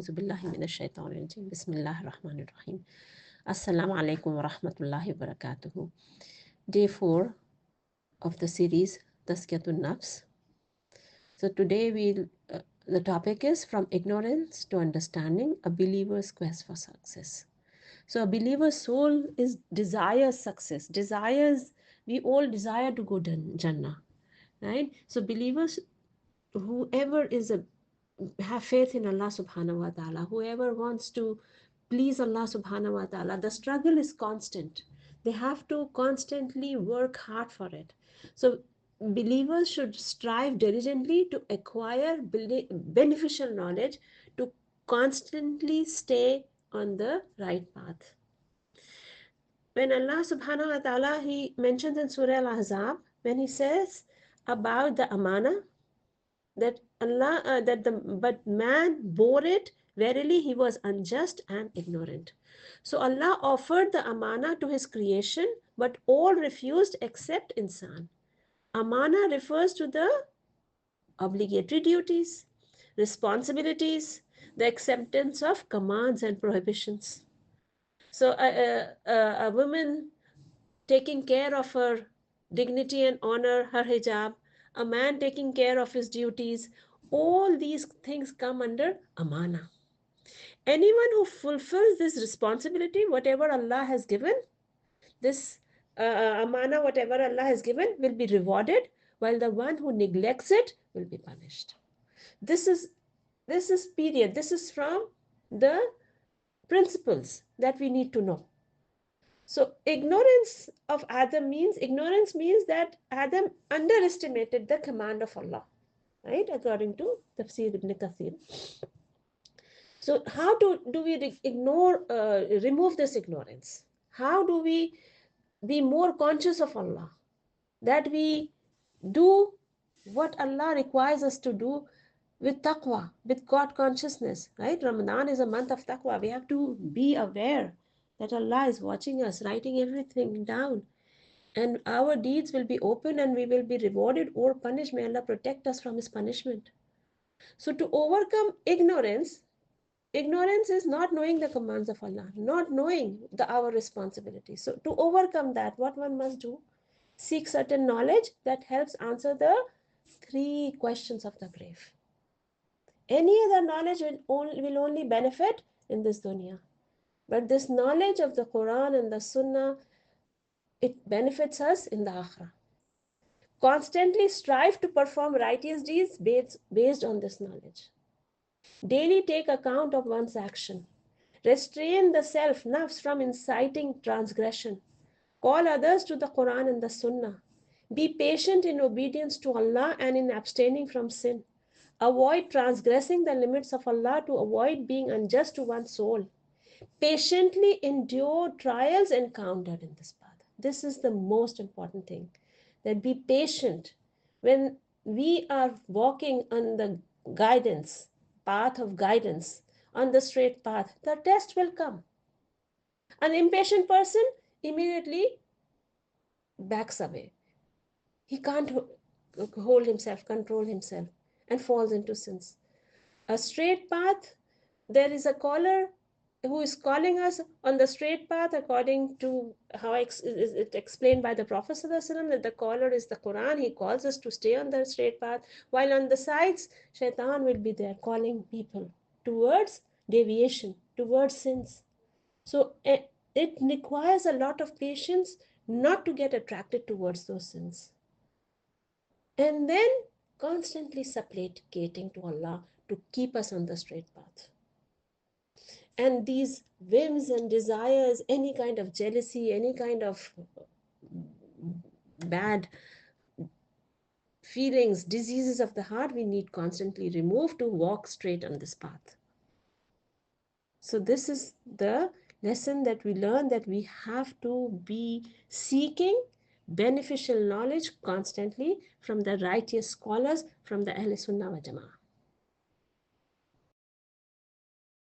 Bismillahirrahmanirrahim. Assalamu alaikum wa rahmatullahi wa barakatuhu. Day 4 of the series Tazkiyah An Nafs. So today the topic is from ignorance to understanding, a believer's quest for success. So a believer's soul desires success, we all desire to go to Jannah, right? So believers, whoever have faith in Allah subhanahu wa ta'ala, whoever wants to please Allah subhanahu wa ta'ala, the struggle is constant. They have to constantly work hard for it. So believers should strive diligently to acquire beneficial knowledge, to constantly stay on the right path. When Allah subhanahu wa ta'ala, he mentions in Surah Al-Ahzab, when he says about the amana, that but man bore it, verily he was unjust and ignorant. So Allah offered the amana to his creation, but all refused except insan. Amana refers to the obligatory duties, responsibilities, the acceptance of commands and prohibitions. So a woman taking care of her dignity and honor, her hijab, a man taking care of his duties, all these things come under amana. Anyone who fulfills this responsibility, whatever Allah has given, this amana, whatever Allah has given, will be rewarded, while the one who neglects it will be punished. This is period. This is from the principles that we need to know. So ignorance of Adam means that Adam underestimated the command of Allah, right? According to Tafsir Ibn Kathir. So how do we remove this ignorance? How do we be more conscious of Allah? That we do what Allah requires us to do with taqwa, with God consciousness, right? Ramadan is a month of taqwa. We have to be aware that Allah is watching us, writing everything down. And our deeds will be open and we will be rewarded or punished. May Allah protect us from His punishment. So to overcome ignorance is not knowing the commands of Allah, not knowing our responsibilities. So to overcome that, what one must do? Seek certain knowledge that helps answer the 3 questions of the grave. Any other knowledge will only benefit in this dunya. But this knowledge of the Quran and the Sunnah, it benefits us in the Akhirah. Constantly strive to perform righteous deeds based on this knowledge. Daily take account of one's action. Restrain the self, nafs, from inciting transgression. Call others to the Quran and the Sunnah. Be patient in obedience to Allah and in abstaining from sin. Avoid transgressing the limits of Allah to avoid being unjust to one's soul. Patiently endure trials encountered in this path. This is the most important thing. That be patient. When we are walking on the path of guidance, on the straight path, the test will come. An impatient person immediately backs away. He can't control himself, and falls into sins. A straight path, there is a caller who is calling us on the straight path, according to how it explained by the Prophet ﷺ, that the caller is the Quran. He calls us to stay on the straight path, while on the sides, Shaitan will be there calling people towards deviation, towards sins. So it requires a lot of patience not to get attracted towards those sins. And then constantly supplicating to Allah to keep us on the straight path. And these whims and desires, any kind of jealousy, any kind of bad feelings, diseases of the heart, we need constantly remove to walk straight on this path. So this is the lesson that we learn, that we have to be seeking beneficial knowledge constantly from the righteous scholars, from the Ahl Sunnah wa Jama'ah.